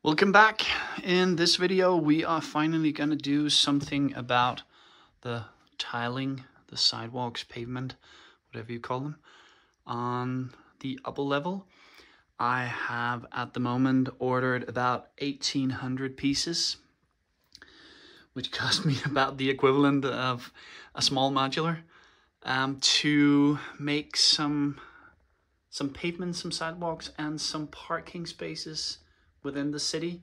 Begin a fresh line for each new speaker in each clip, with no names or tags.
Welcome back. In this video we are finally going to do something about the tiling, the sidewalks, pavement, whatever you call them, on the upper level. I have at the moment ordered about 1,800 pieces, which cost me about the equivalent of a small modular, to make some pavements, some sidewalks, and some parking spaces within the city.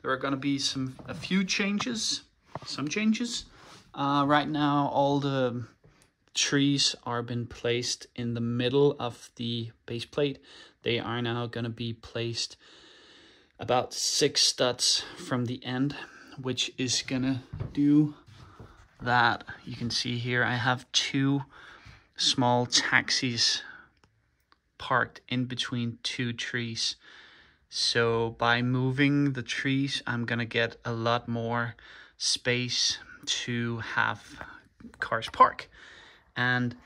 There are going to be a few changes, some changes. Right now, all the trees are been placed in the middle of the base plate. They are now going to be placed about 6 studs from the end, which is going to do that. You can see here I have 2 small taxis parked in between 2 trees. So by moving the trees, I'm gonna get a lot more space to have cars park. And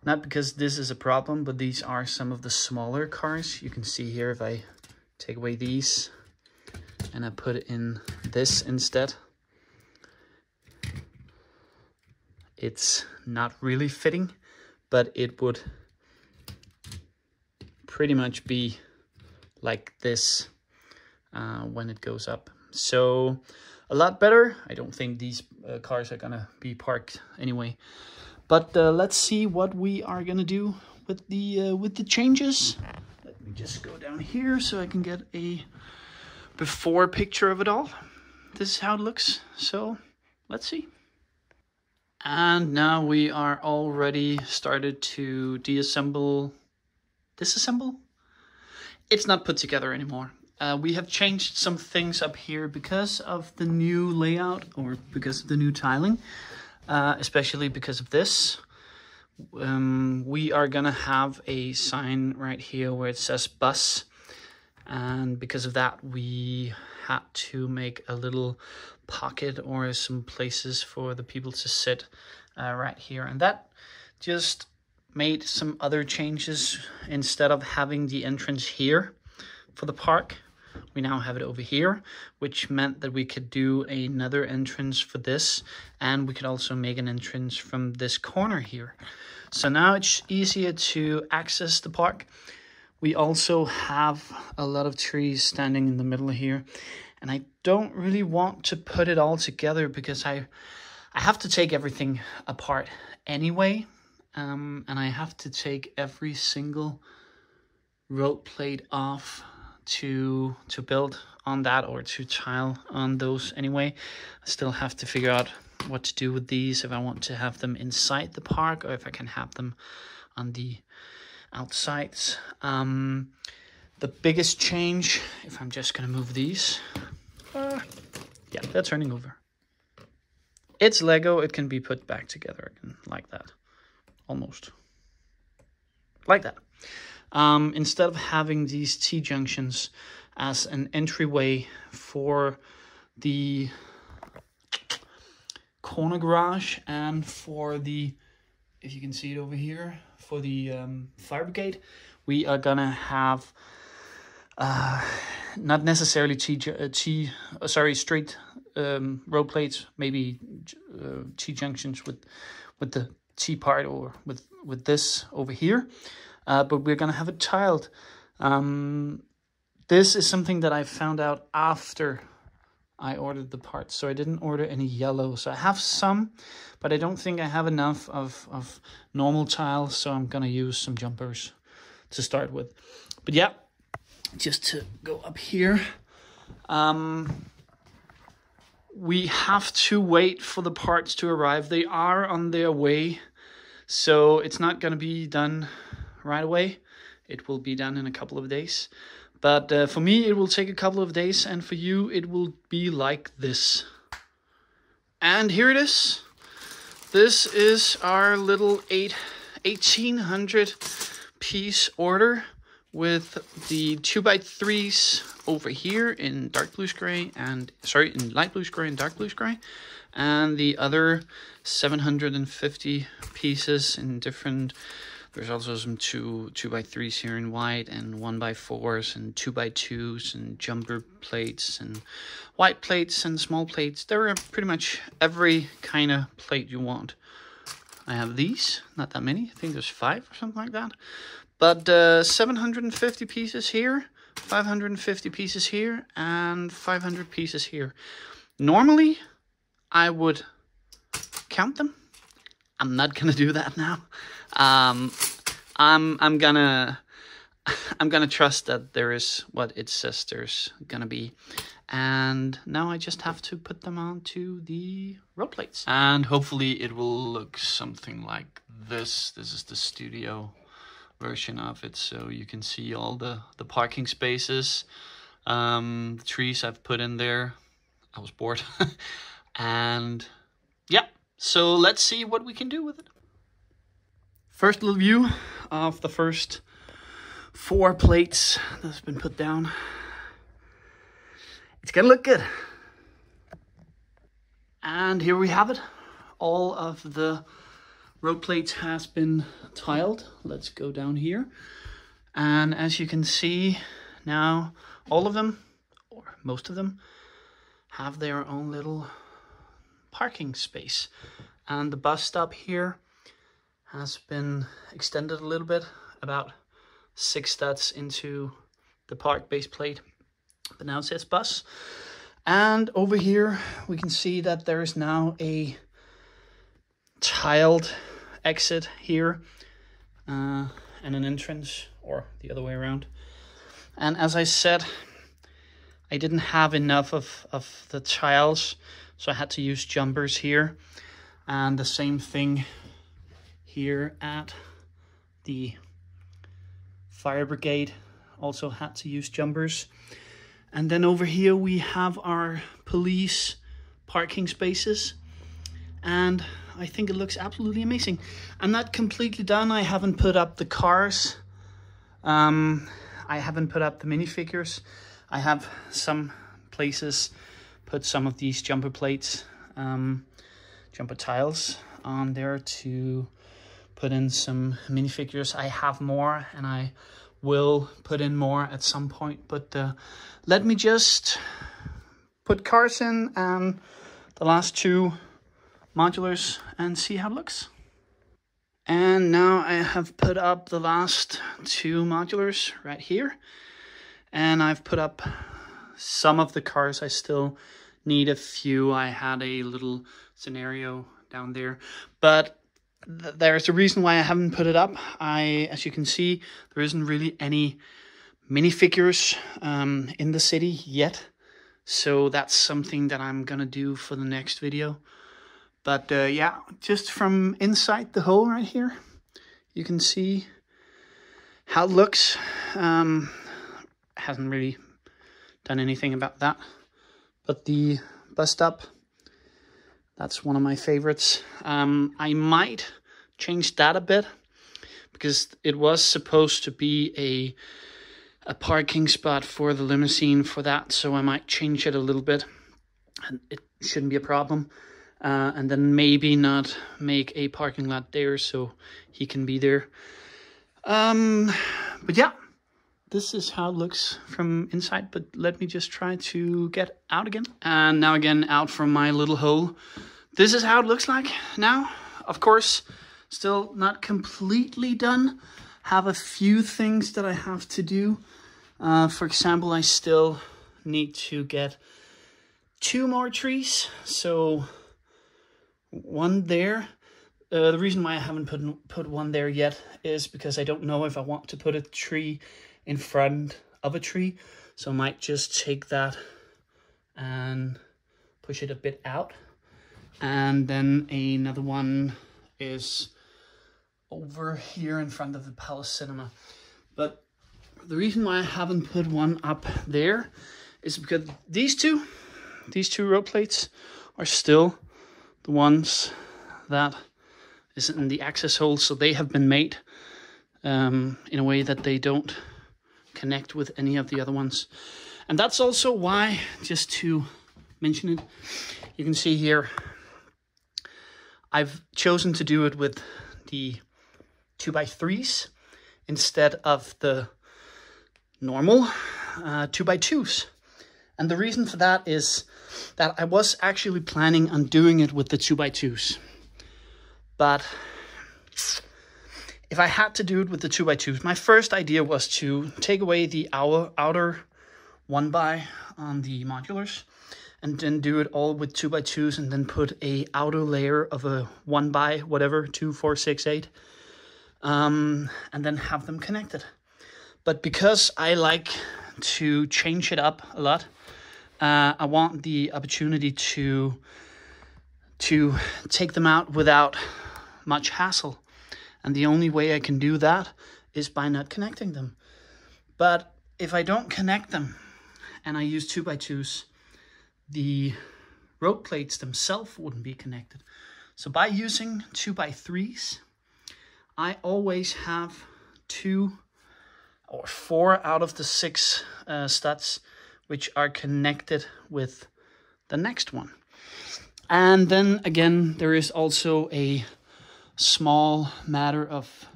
not because this is a problem, but these are some of the smaller cars. You can see here, if I take away these and I put in this instead, it's not really fitting, but it would pretty much be like this when it goes up. So a lot better. I don't think these cars are gonna be parked anyway, but let's see what we are gonna do with the changes. Let me just go down here so I can get a before picture of it all. This is how it looks, so let's see. And now we are already started to disassemble. It's not put together anymore. We have changed some things up here because of the new layout, or because of the new tiling, especially because of this. We are gonna have a sign right here where it says bus, and because of that we had to make a little pocket or some places for the people to sit right here, and that just made some other changes. Instead of having the entrance here for the park, we now have it over here, which meant that we could do another entrance for this, and we could also make an entrance from this corner here. So now it's easier to access the park. We also have a lot of trees standing in the middle here, and I don't really want to put it all together because I have to take everything apart anyway. And I have to take every single road plate off to build on that, or to tile on those anyway. I still have to figure out what to do with these, if I want to have them inside the park or if I can have them on the outsides. The biggest change, if I'm just gonna move these, yeah, they're turning over. It's Lego, it can be put back together again like that. Almost like that. Instead of having these T-junctions as an entryway for the corner garage and for the, if you can see it over here, for the fire brigade, we are gonna have not necessarily straight road plates, maybe T-junctions with the T part, or with this over here, but we're gonna have it tiled. This is something that I found out after I ordered the parts, so I didn't order any yellow. So I have some, but I don't think I have enough of normal tiles, so I'm gonna use some jumpers to start with. But yeah, just to go up here, we have to wait for the parts to arrive. They are on their way, so it's not going to be done right away. It will be done in a couple of days. But for me, it will take a couple of days, and for you, it will be like this. And here it is. This is our little 1,800 piece order, with the 2x3s over here in dark bluish gray and in light bluish gray and dark bluish gray, and the other 750 pieces in different There's also some 2x3s here in white, and 1x4s, and 2x2s, and jumper plates, and white plates, and small plates. There are pretty much every kind of plate you want. I have these, not that many. I think there's 5 or something like that. But 750 pieces here, 550 pieces here, and 500 pieces here. Normally, I would count them. I'm not gonna do that now. I'm gonna trust that there is what it says there's gonna be, and now I just have to put them onto the road plates, and hopefully it will look something like this. This is the studio version of it, so you can see all the parking spaces, the trees I've put in there. I was bored. And yeah, so let's see what we can do with it. First little view of the first 4 plates that's been put down. It's gonna look good. And here we have it. All of the road plates has been tiled. Let's go down here. And as you can see now, all of them, or most of them, have their own little parking space. And the bus stop here has been extended a little bit, about 6 studs into the park base plate, but now it says bus. And over here we can see that there is now a tiled exit here, and an entrance, or the other way around. And as I said, I didn't have enough of the tiles, so I had to use jumpers here. And the same thing here at the fire brigade, also had to use jumpers. And then over here we have our police parking spaces, and I think it looks absolutely amazing. I'm not completely done. I haven't put up the cars. I haven't put up the minifigures. I have some places put some of these jumper plates, jumper tiles on there to put in some minifigures. I have more, and I will put in more at some point, but let me just put cars in and the last 2 modulars and see how it looks. And now I have put up the last 2 modulars right here, and I've put up some of the cars. I still need a few. I had a little scenario down there, but there's a reason why I haven't put it up. As you can see, there isn't really any minifigures in the city yet, so that's something that I'm gonna do for the next video. But yeah, just from inside the hole right here, you can see how it looks. Hasn't really done anything about that, but the bus stop, that's one of my favorites. I might change that a bit, because it was supposed to be a parking spot for the limousine for that, so I might change it a little bit, and it shouldn't be a problem. And then maybe not make a parking lot there so he can be there. But yeah, this is how it looks from inside, but let me just try to get out again. And now again, out from my little hole. This is how it looks like now. Of course, still not completely done. Have a few things that I have to do. For example, I still need to get 2 more trees. So 1 there. The reason why I haven't put 1 there yet is because I don't know if I want to put a tree in front of a tree. So I might just take that and push it a bit out. And then another one is over here in front of the Palace Cinema. But the reason why I haven't put 1 up there is because these two road plates are still the ones that is in the access hole, so they have been made in a way that they don't connect with any of the other ones. And that's also why, just to mention it, you can see here, I've chosen to do it with the 2x3s instead of the normal 2x2s. And the reason for that is that I was actually planning on doing it with the 2x2s. But if I had to do it with the 2x2s, my first idea was to take away the outer 1x on the modulars and then do it all with 2x2s and then put a outer layer of a 1x whatever, 2, 4, 6, 8, and then have them connected. But because I like to change it up a lot, I want the opportunity to take them out without much hassle. And the only way I can do that is by not connecting them. But if I don't connect them and I use 2x2s, the road plates themselves wouldn't be connected. So by using 2x3s, I always have 2 or 4 out of the 6 studs which are connected with the next one. And then again, there is also a small matter of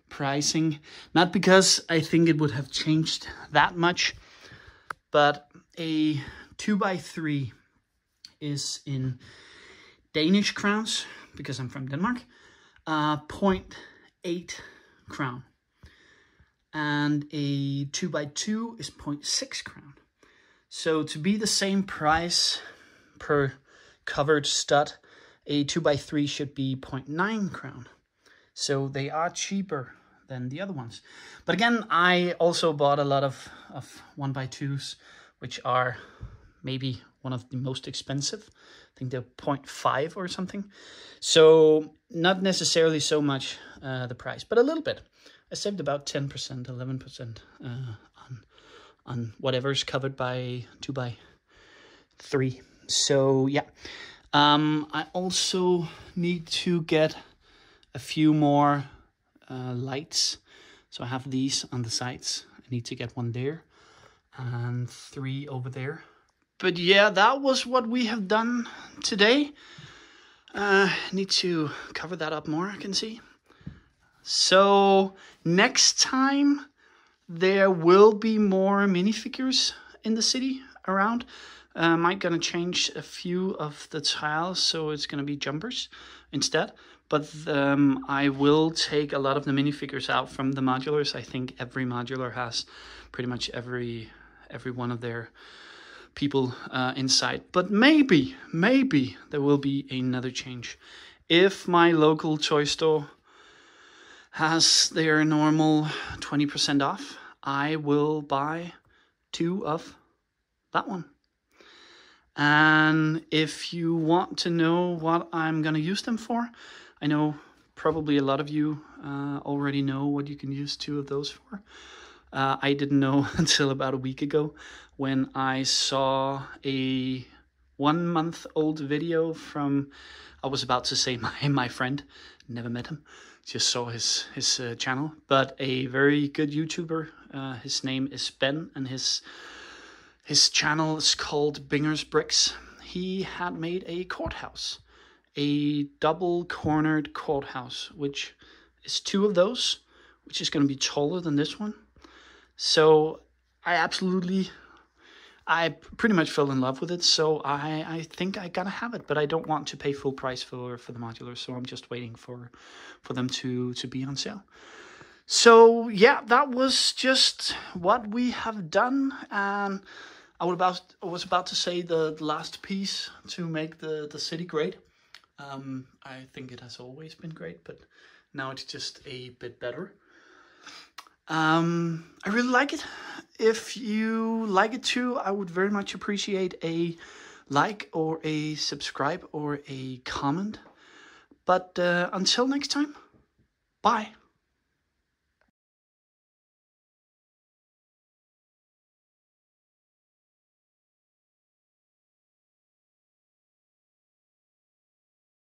pricing. Not because I think it would have changed that much, but a 2x3 is in Danish crowns, because I'm from Denmark, 0.8 crown. And a 2x2 is 0.6 crown. So to be the same price per covered stud, a 2x3 should be 0.9 crown. So they are cheaper than the other ones. But again, I also bought a lot of 1x2s, which are maybe one of the most expensive. I think they're 0.5 or something. So not necessarily so much the price, but a little bit. I saved about 10%, 11% on whatever's covered by 2x3. So yeah, I also need to get a few more lights. So I have these on the sides. I need to get one there and 3 over there. But yeah, that was what we have done today. Need to cover that up more, I can see. So next time there will be more minifigures in the city around. I'm gonna change a few of the tiles, so it's gonna be jumpers instead. But I will take a lot of the minifigures out from the modulars. I think every modular has pretty much every one of their people inside. But maybe there will be another change. If my local toy store has their normal 20% off, I will buy 2 of that one. And if you want to know what I'm gonna use them for, I know probably a lot of you already know what you can use 2 of those for. I didn't know until about a week ago when I saw a 1-month-old video from, I was about to say my friend, never met him, just saw his channel, but a very good YouTuber. His name is Ben, and his channel is called Binger's Bricks. He had made a courthouse, a double-cornered courthouse, which is 2 of those, which is going to be taller than this one. So I pretty much fell in love with it, so I think I gotta have it, but I don't want to pay full price for the modulars, so I'm just waiting for them to be on sale. So yeah, that was just what we have done, and I was about to say the last piece to make the city great. I think it has always been great, but now it's just a bit better. I really like it. If you like it too, I would very much appreciate a like or a subscribe or a comment. But until next time, bye.